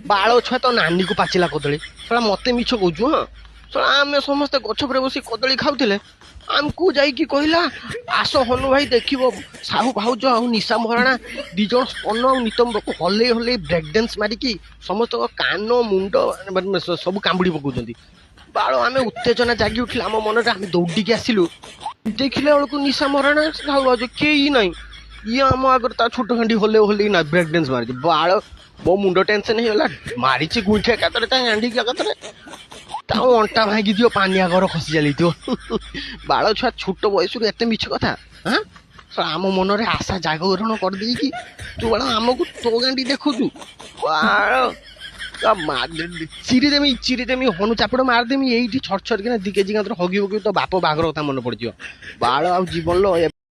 बाल छुआ तो नानी को पाचिला कदली सला मत मिछ कौचु हाँ सला आम समस्ते गछ पर बस कदली खाऊले आमको जाइकी कहला आस हनु भाई देख साहू भाउज आ निशा महाराणा दिज स्तन आ नितम को हल्ले हल्ले ब्रेक डांस मारिकी समस्त कान मुंड सब कामुड़ी पकाउछन्ती बाल आम उत्तेजना जागी उठिले आम मन आम दौड़िकी आसिलु देखिले बेलू निशा महाराणा साहू भाउज कई ना ये आम आगे छोट खंडी हल्ले हल्ले ना ब्रेक डांस मारी बाल मो मुंड टेंशन होगा मारी गुंठे एकाथरे एकाथरे अंटा भांगी दियो पानी आगर खसी चली बाल छुआ छोट बयस एत मिछ कथा हाँ आम मन में आशा जागरण कर देकी तू बाल आमको तो गांडी देखुचु चिरीदेमी हनु चापड़ मारदेमी ये छट छट कि 2 केजी हगी हगी तो बाप बाघर कथा मन पड़ बाल आ जीवन लो